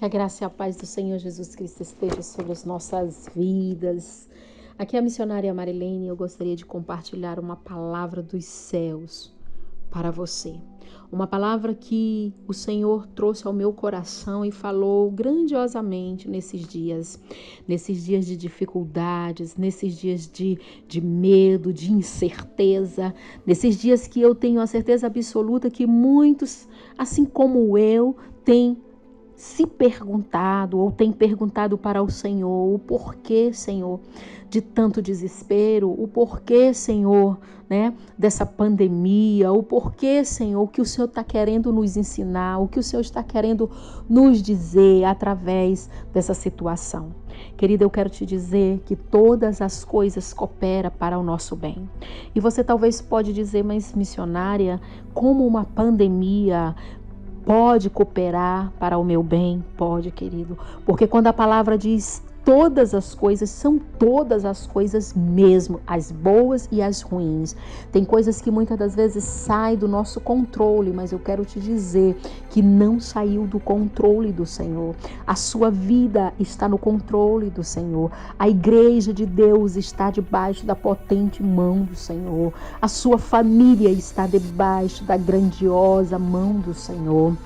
Que a graça e a paz do Senhor Jesus Cristo esteja sobre as nossas vidas. Aqui é a missionária Marilene. Eu gostaria de compartilhar uma palavra dos céus para você. Uma palavra que o Senhor trouxe ao meu coração e falou grandiosamente nesses dias de dificuldades, nesses dias de medo, de incerteza, nesses dias que eu tenho a certeza absoluta que muitos, assim como eu, têm se perguntado ou tem perguntado para o Senhor, o porquê, Senhor, de tanto desespero, o porquê, Senhor, dessa pandemia, o porquê, Senhor, o que o Senhor está querendo nos ensinar, o que o Senhor está querendo nos dizer através dessa situação. Querida, eu quero te dizer que todas as coisas cooperam para o nosso bem. E você talvez pode dizer, mas missionária, como uma pandemia pode cooperar para o meu bem? Pode, querido, porque quando a palavra diz todas as coisas, são todas as coisas mesmo, as boas e as ruins. Tem coisas que muitas das vezes saem do nosso controle, mas eu quero te dizer que não saiu do controle do Senhor. A sua vida está no controle do Senhor. A igreja de Deus está debaixo da potente mão do Senhor. A sua família está debaixo da grandiosa mão do Senhor.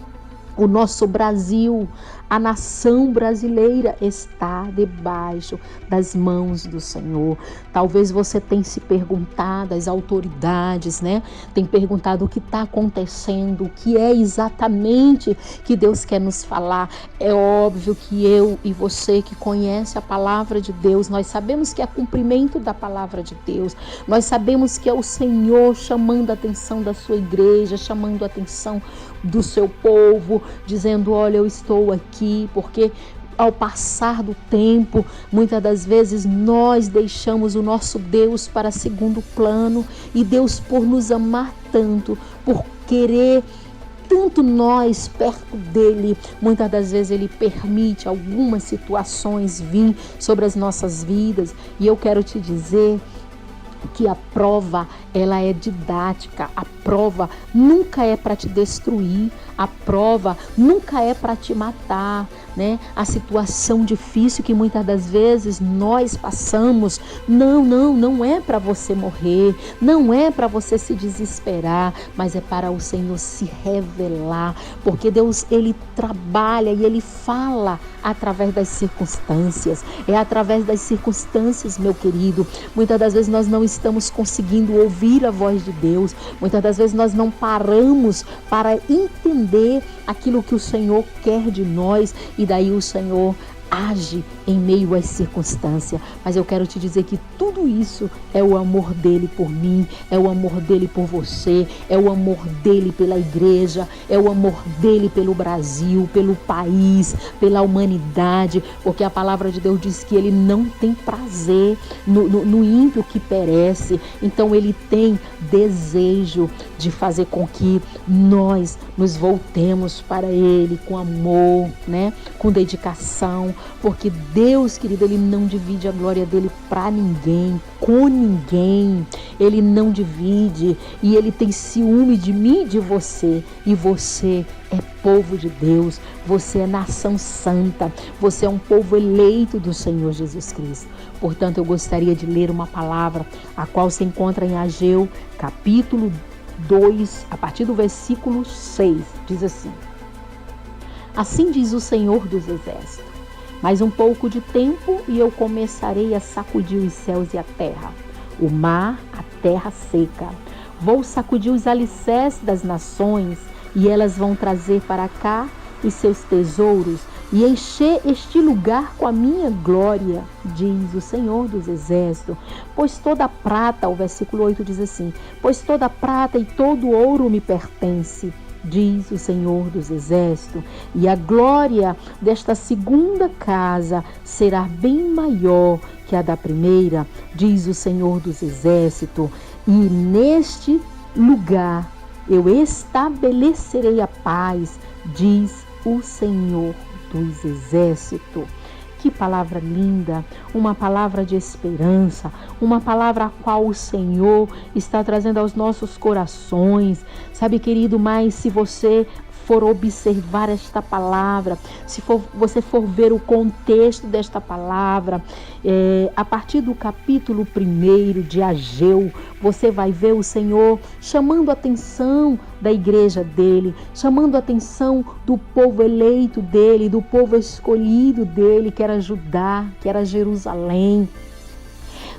O nosso Brasil, a nação brasileira está debaixo das mãos do Senhor. Talvez você tenha se perguntado, as autoridades, tem perguntado o que está acontecendo, o que é exatamente que Deus quer nos falar. É óbvio que eu e você que conhece a palavra de Deus, nós sabemos que é cumprimento da palavra de Deus. Nós sabemos que é o Senhor chamando a atenção da sua igreja, chamando a atenção do seu povo, dizendo, olha, eu estou aqui, porque ao passar do tempo, muitas das vezes nós deixamos o nosso Deus para segundo plano, e Deus, por nos amar tanto, por querer tanto nós perto dele, muitas das vezes ele permite algumas situações vir sobre as nossas vidas. E eu quero te dizer que a prova, ela é didática. A prova nunca é para te destruir, a prova nunca é para te matar, A situação difícil que muitas das vezes nós passamos, não é para você morrer, não é para você se desesperar, mas é para o Senhor se revelar, porque Deus, ele trabalha e ele fala através das circunstâncias. É através das circunstâncias, meu querido. Muitas das vezes nós não estamos conseguindo ouvir a voz de Deus. Muitas das vezes nós não paramos para entender aquilo que o Senhor quer de nós, e daí o Senhor age em meio às circunstâncias. Mas eu quero te dizer que tudo isso é o amor dele por mim, é o amor dele por você, é o amor dele pela igreja, é o amor dele pelo Brasil, pelo país, pela humanidade, porque a palavra de Deus diz que ele não tem prazer no ímpio que perece. Então ele tem desejo de fazer com que nós nos voltemos para ele com amor, com dedicação, porque Deus, querido, ele não divide a glória dele para ninguém, com ninguém. Ele não divide, e ele tem ciúme de mim e de você. E você é povo de Deus, você é nação santa, você é um povo eleito do Senhor Jesus Cristo. Portanto, eu gostaria de ler uma palavra, a qual se encontra em Ageu, capítulo 2, a partir do versículo 6, diz assim: assim diz o Senhor dos Exércitos, mais um pouco de tempo e eu começarei a sacudir os céus e a terra, o mar, a terra seca. Vou sacudir os alicerces das nações, e elas vão trazer para cá os seus tesouros e encher este lugar com a minha glória, diz o Senhor dos Exércitos. Pois toda a prata, o versículo 8 diz assim, pois toda a prata e todo o ouro me pertence, diz o Senhor dos Exércitos, e a glória desta segunda casa será bem maior que a da primeira, diz o Senhor dos Exércitos, e neste lugar eu estabelecerei a paz, diz o Senhor dos Exércitos. Que palavra linda, uma palavra de esperança, uma palavra a qual o Senhor está trazendo aos nossos corações. Sabe, querido, mas se você for observar esta palavra, se você for ver o contexto desta palavra, a partir do capítulo 1 de Ageu, você vai ver o Senhor chamando a atenção da igreja dele, chamando a atenção do povo eleito dele, do povo escolhido dele, que era Judá, que era Jerusalém.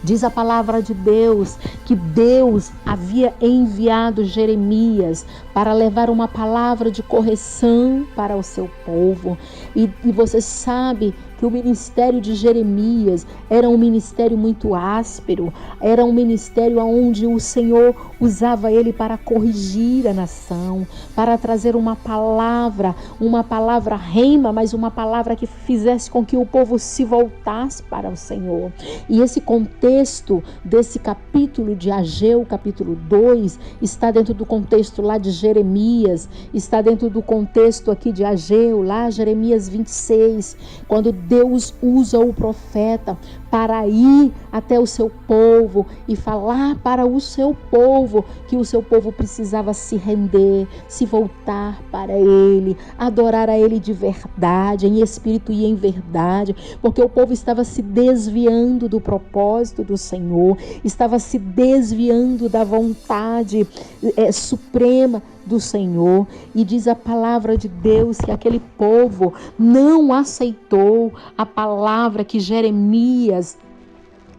Diz a palavra de Deus que Deus havia enviado Jeremias para levar uma palavra de correção para o seu povo. E você sabe que o ministério de Jeremias era um ministério muito áspero, era um ministério onde o Senhor usava ele para corrigir a nação, para trazer uma palavra rema, mas uma palavra que fizesse com que o povo se voltasse para o Senhor. E esse contexto desse capítulo de Ageu, capítulo 2, está dentro do contexto lá de Jeremias, está dentro do contexto aqui de Ageu, lá Jeremias 26, quando Deus usa o profeta para ir até o seu povo e falar para o seu povo que o seu povo precisava se render, se voltar para ele, adorar a ele de verdade, em espírito e em verdade, porque o povo estava se desviando do propósito do Senhor, estava se desviando da vontade suprema do Senhor. E diz a palavra de Deus que aquele povo não aceitou a palavra que Jeremias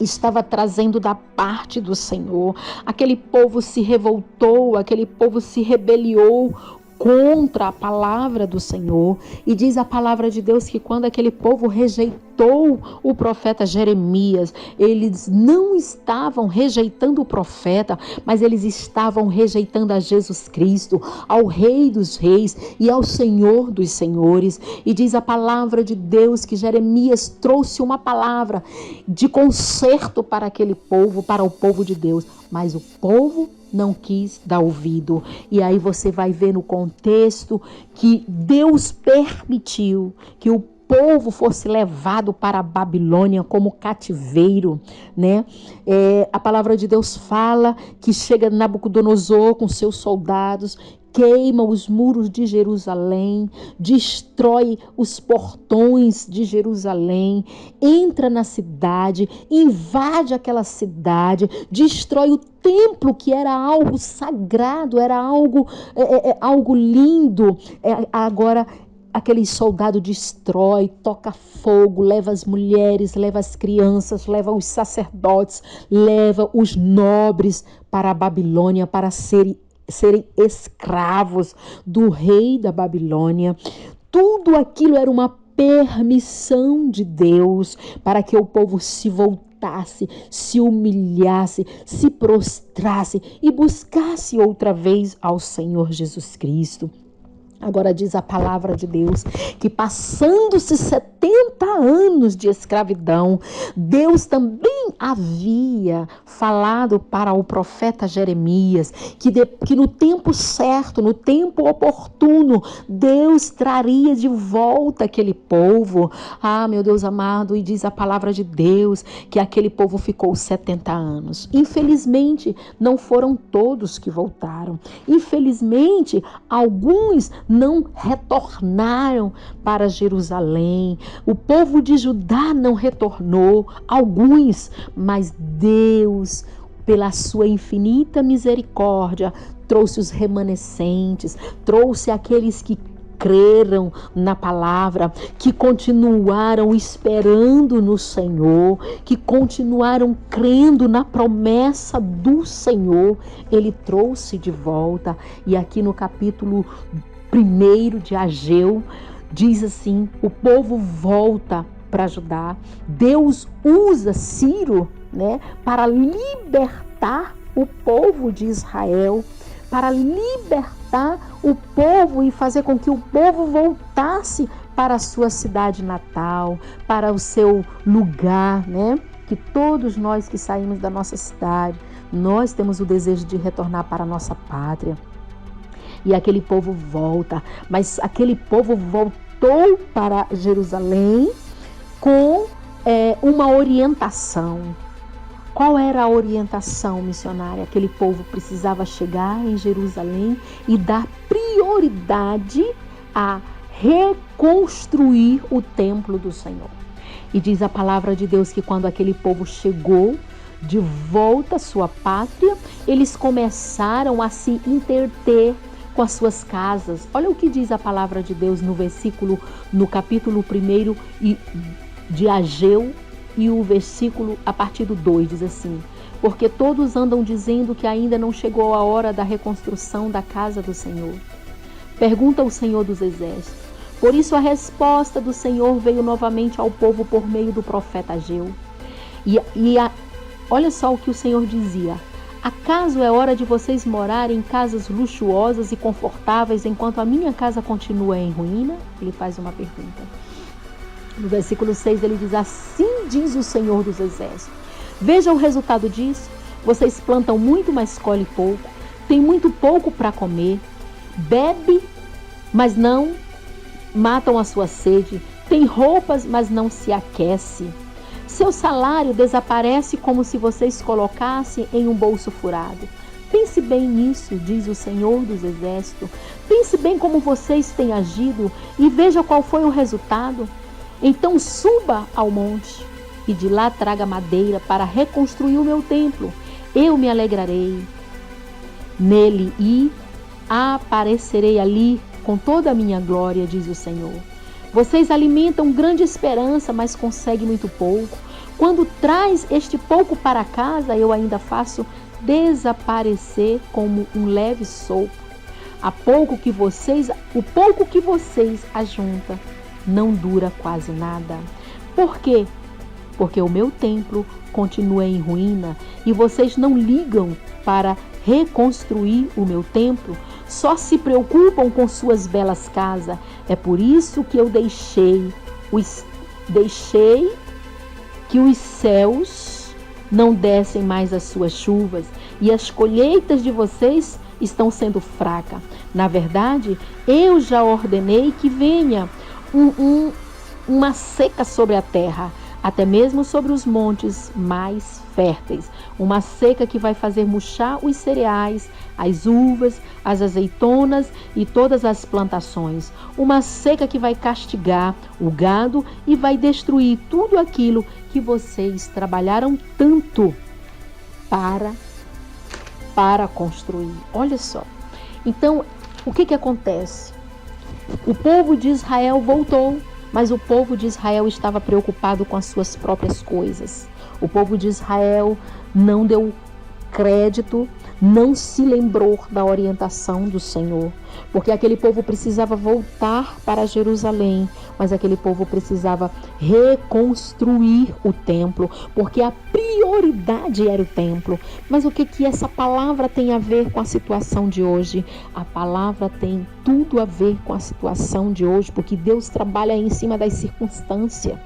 estava trazendo da parte do Senhor. Aquele povo se revoltou, aquele povo se rebeliou contra a palavra do Senhor. E diz a palavra de Deus que quando aquele povo rejeitou o profeta Jeremias, eles não estavam rejeitando o profeta, mas eles estavam rejeitando a Jesus Cristo, ao Rei dos Reis e ao Senhor dos Senhores. E diz a palavra de Deus que Jeremias trouxe uma palavra de conserto para aquele povo, para o povo de Deus, mas o povo não quis dar ouvido. E aí você vai ver no contexto que Deus permitiu que o povo fosse levado para a Babilônia como cativeiro, né? A palavra de Deus fala que chega Nabucodonosor com seus soldados, queima os muros de Jerusalém, destrói os portões de Jerusalém, entra na cidade, invade aquela cidade, destrói o templo, que era algo sagrado, era algo lindo. Agora aquele soldado destrói, toca fogo, leva as mulheres, leva as crianças, leva os sacerdotes, leva os nobres para a Babilônia para serem escravos do rei da Babilônia. Tudo aquilo era uma permissão de Deus para que o povo se voltasse, se humilhasse, se prostrasse e buscasse outra vez ao Senhor Jesus Cristo. Agora diz a palavra de Deus que passando-se 70 anos de escravidão, Deus também havia falado para o profeta Jeremias que no tempo certo, no tempo oportuno, Deus traria de volta aquele povo. Ah, meu Deus amado, e diz a palavra de Deus que aquele povo ficou 70 anos. Infelizmente, não foram todos que voltaram. Infelizmente, alguns não retornaram para Jerusalém. O povo de Judá não retornou, alguns, mas Deus, pela sua infinita misericórdia, trouxe os remanescentes, trouxe aqueles que creram na palavra, que continuaram esperando no Senhor, que continuaram crendo na promessa do Senhor. Ele trouxe de volta. E aqui no capítulo 1 de Ageu, diz assim, o povo volta para Judá. Deus usa Ciro, né, para libertar o povo de Israel, para libertar o povo e fazer com que o povo voltasse para a sua cidade natal, para o seu lugar, né? Que todos nós que saímos da nossa cidade, nós temos o desejo de retornar para a nossa pátria. E aquele povo volta, mas aquele povo voltou para Jerusalém com uma orientação. Qual era a orientação missionária? Aquele povo precisava chegar em Jerusalém e dar prioridade a reconstruir o templo do Senhor. E diz a palavra de Deus que quando aquele povo chegou de volta à sua pátria, eles começaram a se interter com as suas casas. Olha o que diz a palavra de Deus no capítulo 1 de Ageu, e o versículo a partir do 2 diz assim: porque todos andam dizendo que ainda não chegou a hora da reconstrução da casa do Senhor. Pergunta o Senhor dos Exércitos. Por isso a resposta do Senhor veio novamente ao povo por meio do profeta Ageu. Olha só o que o Senhor dizia: acaso é hora de vocês morarem em casas luxuosas e confortáveis enquanto a minha casa continua em ruína? Ele faz uma pergunta. No versículo 6 ele diz: assim diz o Senhor dos Exércitos. Veja o resultado disso. Vocês plantam muito, mas colhem pouco. Tem muito pouco para comer. Bebe, mas não matam a sua sede. Tem roupas, mas não se aquece. Seu salário desaparece como se vocês colocassem em um bolso furado. Pense bem nisso, diz o Senhor dos Exércitos. Pense bem como vocês têm agido e veja qual foi o resultado. Então suba ao monte e de lá traga madeira para reconstruir o meu templo. Eu me alegrarei nele e aparecerei ali com toda a minha glória, diz o Senhor. Vocês alimentam grande esperança, mas conseguem muito pouco. Quando traz este pouco para casa, eu ainda faço desaparecer como um leve sopro. O pouco que vocês ajuntam não dura quase nada. Por quê? Porque o meu templo continua em ruína e vocês não ligam para reconstruir o meu templo, só se preocupam com suas belas casas. É por isso que eu deixei que os céus não dessem mais as suas chuvas e as colheitas de vocês estão sendo fracas. Na verdade, eu já ordenei que venha uma seca sobre a terra, até mesmo sobre os montes mais férteis. Uma seca que vai fazer murchar os cereais, as uvas, as azeitonas e todas as plantações. Uma seca que vai castigar o gado e vai destruir tudo aquilo que vocês trabalharam tanto para construir. Olha só. Então, o que acontece? O povo de Israel voltou, mas o povo de Israel estava preocupado com as suas próprias coisas. O povo de Israel não deu crédito, não se lembrou da orientação do Senhor, porque aquele povo precisava voltar para Jerusalém, mas aquele povo precisava reconstruir o templo, porque a prioridade era o templo. Mas o que essa palavra tem a ver com a situação de hoje? A palavra tem tudo a ver com a situação de hoje, porque Deus trabalha em cima das circunstâncias,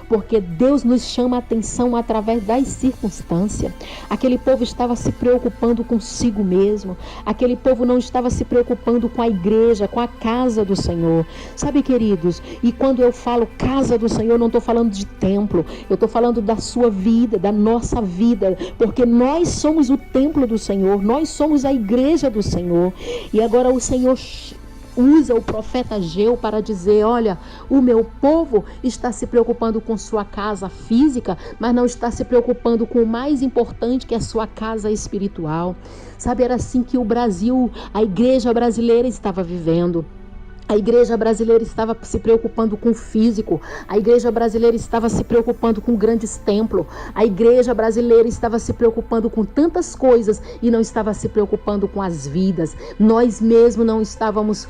porque Deus nos chama a atenção através das circunstâncias. Aquele povo estava se preocupando consigo mesmo, aquele povo não estava se preocupando com a igreja, com a casa do Senhor. Sabe, queridos, e quando eu falo casa do Senhor, não estou falando de templo, eu estou falando da sua vida, da nossa vida, porque nós somos o templo do Senhor, nós somos a igreja do Senhor. E agora o Senhor usa o profeta Ageu para dizer: olha, o meu povo está se preocupando com sua casa física, mas não está se preocupando com o mais importante, que é a sua casa espiritual. Sabe, era assim que o Brasil, a igreja brasileira estava vivendo. A igreja brasileira estava se preocupando com o físico, a igreja brasileira estava se preocupando com grandes templos, a igreja brasileira estava se preocupando com tantas coisas e não estava se preocupando com as vidas. Nós mesmos não estávamos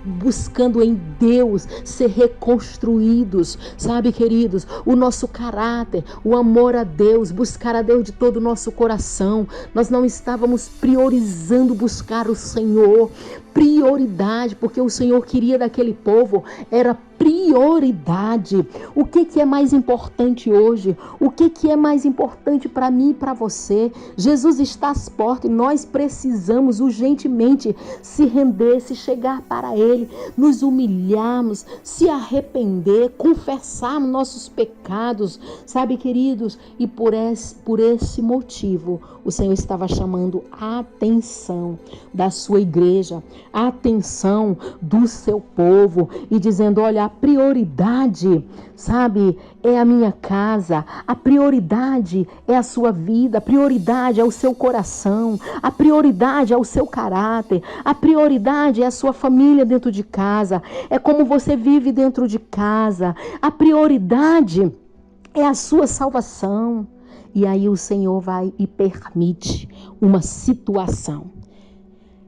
buscando em Deus ser reconstruídos, sabe, queridos? O nosso caráter, o amor a Deus, buscar a Deus de todo o nosso coração. Nós não estávamos priorizando buscar o Senhor, prioridade, porque o Senhor queria daquele povo era prioridade. O que é mais importante hoje? O que é mais importante para mim e para você? Jesus está às portas e nós precisamos urgentemente se render, se chegar para Ele, nos humilharmos, se arrepender, confessarmos nossos pecados, sabe, queridos? E por esse motivo, o Senhor estava chamando a atenção da sua igreja, a atenção do seu povo e dizendo, olha, a prioridade, sabe, é a minha casa, a prioridade é a sua vida, a prioridade é o seu coração, a prioridade é o seu caráter, a prioridade é a sua família dentro de casa, é como você vive dentro de casa, a prioridade é a sua salvação. E aí o Senhor vai e permite uma situação.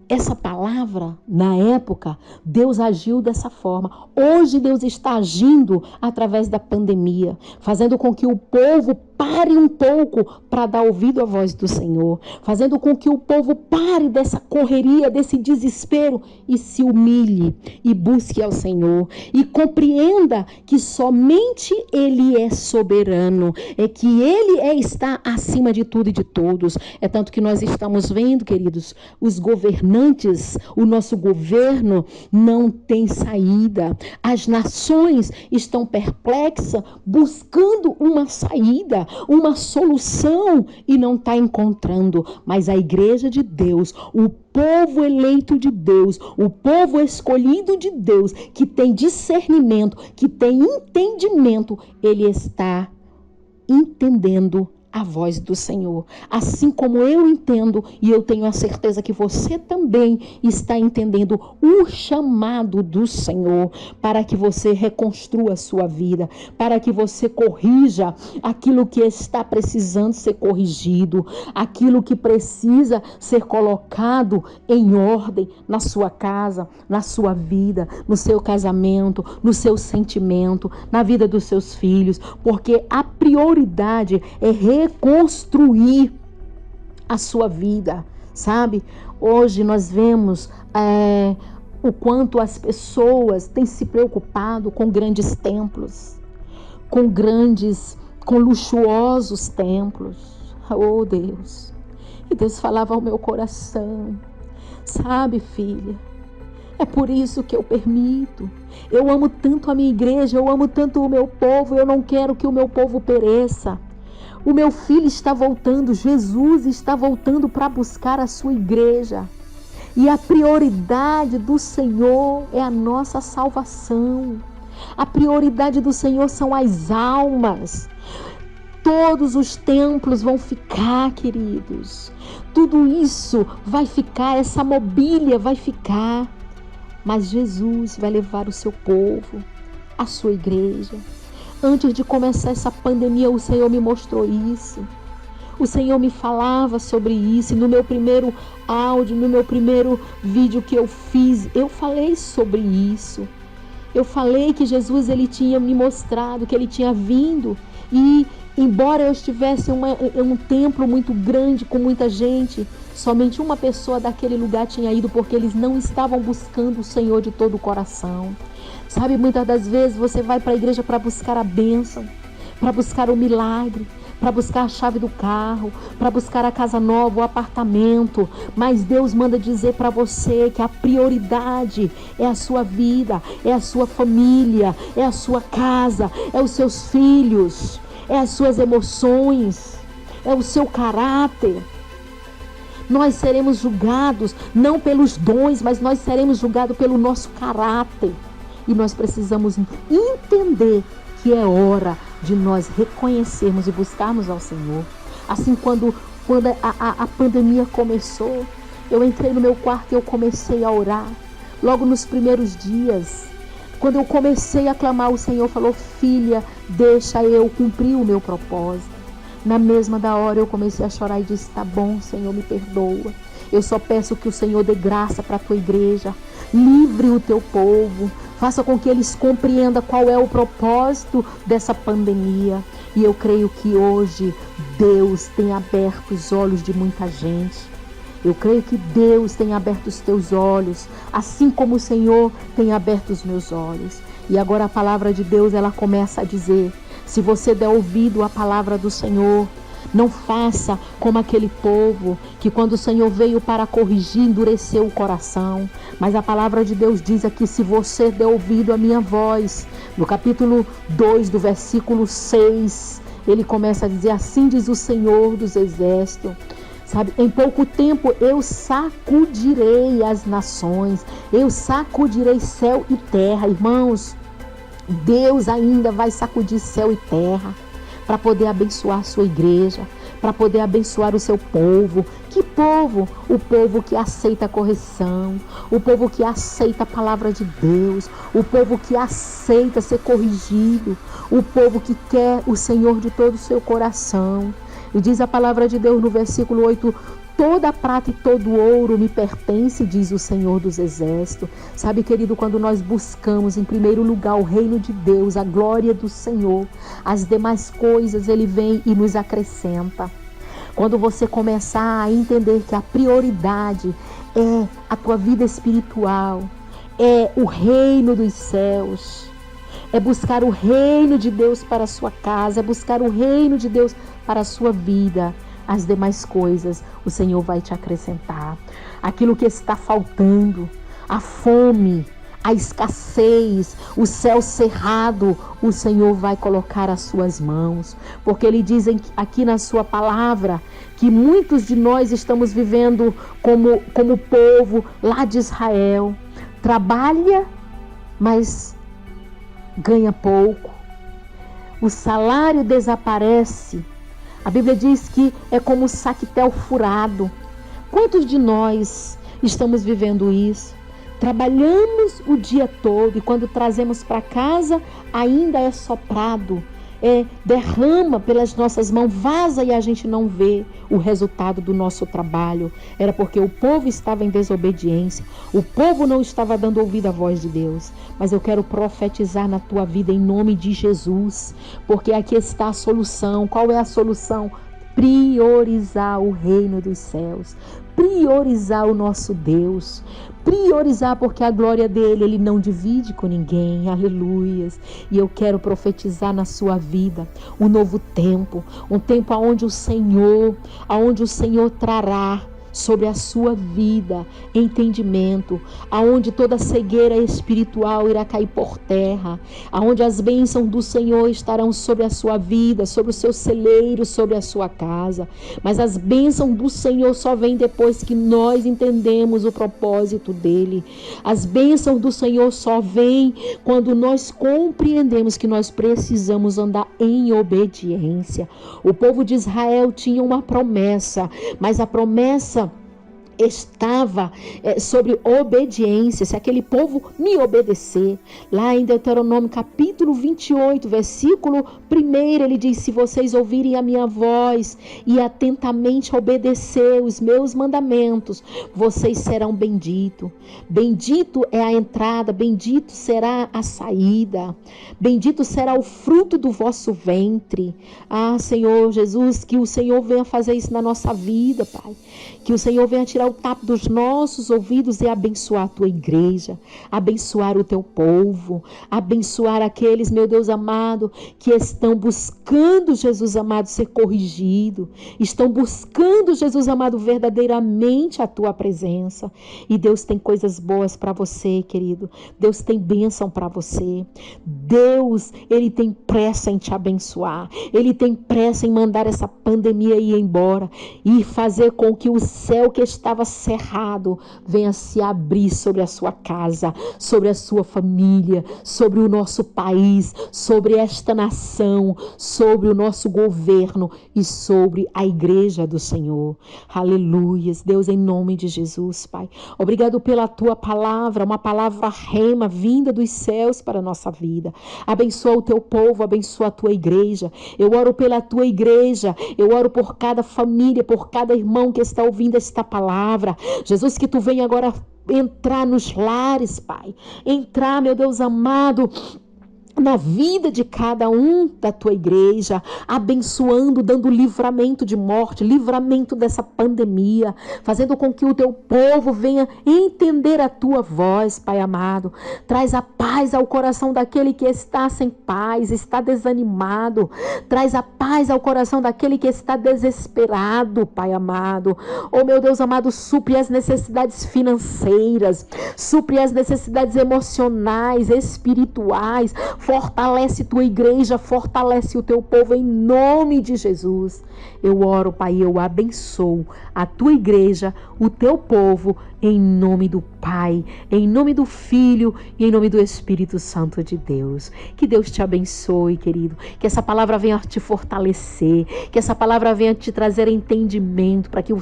Essa palavra, na época, Deus agiu dessa forma. Hoje Deus está agindo através da pandemia, fazendo com que o povo pare um pouco para dar ouvido à voz do Senhor, fazendo com que o povo pare dessa correria, desse desespero e se humilhe e busque ao Senhor e compreenda que somente Ele é soberano, é que Ele está acima de tudo e de todos. É tanto que nós estamos vendo, queridos, os governantes, o nosso governo não tem saída. As nações estão perplexas, buscando uma saída, uma solução e não está encontrando. Mas a igreja de Deus, o povo eleito de Deus, o povo escolhido de Deus, que tem discernimento, que tem entendimento, ele está entendendo a voz do Senhor, assim como eu entendo, e eu tenho a certeza que você também está entendendo o chamado do Senhor, para que você reconstrua a sua vida, para que você corrija aquilo que está precisando ser corrigido, aquilo que precisa ser colocado em ordem na sua casa, na sua vida, no seu casamento, no seu sentimento, na vida dos seus filhos, porque a prioridade é reconstruir a sua vida, sabe? Hoje nós vemos o quanto as pessoas têm se preocupado com grandes templos, com luxuosos templos. Oh, Deus! E Deus falava ao meu coração, sabe, filha? É por isso que eu permito. Eu amo tanto a minha igreja, eu amo tanto o meu povo, eu não quero que o meu povo pereça. O meu filho está voltando, Jesus está voltando para buscar a sua igreja. E a prioridade do Senhor é a nossa salvação. A prioridade do Senhor são as almas. Todos os templos vão ficar, queridos. Tudo isso vai ficar, essa mobília vai ficar. Mas Jesus vai levar o seu povo, a sua igreja. Antes de começar essa pandemia, o Senhor me mostrou isso. O Senhor me falava sobre isso. E no meu primeiro áudio, no meu primeiro vídeo que eu fiz, eu falei sobre isso. Eu falei que Jesus, ele tinha me mostrado, que ele tinha vindo. E embora eu estivesse em um templo muito grande, com muita gente, somente uma pessoa daquele lugar tinha ido, porque eles não estavam buscando o Senhor de todo o coração. Sabe, muitas das vezes você vai para a igreja para buscar a bênção, para buscar o milagre, para buscar a chave do carro, para buscar a casa nova, o apartamento. Mas Deus manda dizer para você que a prioridade é a sua vida, é a sua família, é a sua casa, é os seus filhos, é as suas emoções, é o seu caráter. Nós seremos julgados não pelos dons, mas nós seremos julgados pelo nosso caráter. E nós precisamos entender que é hora de nós reconhecermos e buscarmos ao Senhor. Assim, quando a pandemia começou, eu entrei no meu quarto e eu comecei a orar. Logo nos primeiros dias, quando eu comecei a clamar, o Senhor falou: filha, deixa eu cumprir o meu propósito. Na mesma da hora eu comecei a chorar e disse: tá bom, Senhor, me perdoa. Eu só peço que o Senhor dê graça para a tua igreja. Livre o teu povo. Faça com que eles compreendam qual é o propósito dessa pandemia. E eu creio que hoje Deus tem aberto os olhos de muita gente. Eu creio que Deus tem aberto os teus olhos, assim como o Senhor tem aberto os meus olhos. E agora a palavra de Deus, ela começa a dizer: se você der ouvido à palavra do Senhor, não faça como aquele povo que, quando o Senhor veio para corrigir, endureceu o coração. Mas a palavra de Deus diz aqui: se você der ouvido à minha voz, no capítulo 2, do versículo 6, ele começa a dizer: assim diz o Senhor dos Exércitos. Sabe, em pouco tempo eu sacudirei as nações, eu sacudirei céu e terra. Irmãos, Deus ainda vai sacudir céu e terra para poder abençoar a sua igreja, para poder abençoar o seu povo. Que povo? O povo que aceita a correção, o povo que aceita a palavra de Deus, o povo que aceita ser corrigido, o povo que quer o Senhor de todo o seu coração. E diz a palavra de Deus no versículo 8: toda a prata e todo o ouro me pertence, diz o Senhor dos Exércitos. Sabe, querido, quando nós buscamos em primeiro lugar o reino de Deus, a glória do Senhor, as demais coisas Ele vem e nos acrescenta. Quando você começar a entender que a prioridade é a tua vida espiritual, é o reino dos céus, é buscar o reino de Deus para a sua casa, é buscar o reino de Deus para a sua vida, as demais coisas o Senhor vai te acrescentar. Aquilo que está faltando, a fome, a escassez, o céu cerrado, o Senhor vai colocar às suas mãos. Porque Ele diz aqui na sua palavra que muitos de nós estamos vivendo como povo lá de Israel. Trabalha, mas ganha pouco. O salário desaparece. A Bíblia diz que é como saquetel furado. Quantos de nós estamos vivendo isso? Trabalhamos o dia todo e quando trazemos para casa ainda é soprado, derrama pelas nossas mãos, vaza e a gente não vê o resultado do nosso trabalho. Era porque o povo estava em desobediência, o povo não estava dando ouvido à voz de Deus. Mas eu quero profetizar na tua vida em nome de Jesus, porque aqui está a solução. Qual é a solução? Priorizar o reino dos céus, priorizar o nosso Deus, priorizar, porque a glória dele Ele não divide com ninguém. Aleluias. E eu quero profetizar na sua vida um novo tempo, um tempo aonde o Senhor trará sobre a sua vida entendimento, aonde toda cegueira espiritual irá cair por terra, aonde as bênçãos do Senhor estarão sobre a sua vida, sobre o seu celeiro, sobre a sua casa. Mas as bênçãos do Senhor só vêm depois que nós entendemos o propósito dele. As bênçãos do Senhor só vêm quando nós compreendemos que nós precisamos andar em obediência. O povo de Israel tinha uma promessa, mas a promessa estava sobre obediência. Se aquele povo me obedecer, lá em Deuteronômio capítulo 28, versículo 1, ele diz: se vocês ouvirem a minha voz e atentamente obedecer os meus mandamentos, vocês serão benditos. Bendito é a entrada, bendito será a saída, bendito será o fruto do vosso ventre. Ah, Senhor Jesus, que o Senhor venha fazer isso na nossa vida, Pai. Que o Senhor venha tirar o tapo dos nossos ouvidos e abençoar a tua igreja, abençoar o teu povo, abençoar aqueles, meu Deus amado, que estão buscando, Jesus amado, ser corrigido, estão buscando, Jesus amado, verdadeiramente a tua presença. E Deus tem coisas boas para você, querido. Deus tem bênção para você. Deus, Ele tem pressa em te abençoar. Ele tem pressa em mandar essa pandemia ir embora e fazer com que o céu que estava cerrado venha se abrir sobre a sua casa, sobre a sua família, sobre o nosso país, sobre esta nação, sobre o nosso governo e sobre a igreja do Senhor. Aleluias. Deus, em nome de Jesus, Pai, obrigado pela tua palavra, uma palavra rema vinda dos céus para a nossa vida. Abençoa o teu povo, abençoa a tua igreja. Eu oro pela tua igreja, eu oro por cada família, por cada irmão que está ouvindo esta palavra. Jesus, que tu venha agora entrar nos lares, Pai. Entrar, meu Deus amado, na vida de cada um da tua igreja, abençoando, dando livramento de morte, livramento dessa pandemia, fazendo com que o teu povo venha entender a tua voz, Pai amado. Traz a paz ao coração daquele que está sem paz, está desanimado. Traz a paz ao coração daquele que está desesperado, Pai amado. Oh, meu Deus amado, supre as necessidades financeiras, supre as necessidades emocionais, espirituais. Fortalece tua igreja, fortalece o teu povo em nome de Jesus. Eu oro, Pai, eu abençoo a tua igreja, o teu povo, em nome do Pai, em nome do Filho e em nome do Espírito Santo de Deus. Que Deus te abençoe, querido. Que essa palavra venha te fortalecer, que essa palavra venha te trazer entendimento, para que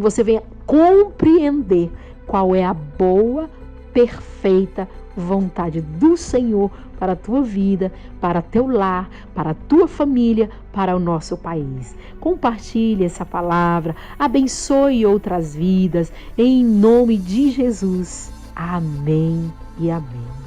você venha compreender qual é a boa, perfeita vontade do Senhor para a tua vida, para teu lar, para a tua família, para o nosso país. Compartilhe essa palavra, abençoe outras vidas, em nome de Jesus. Amém e amém.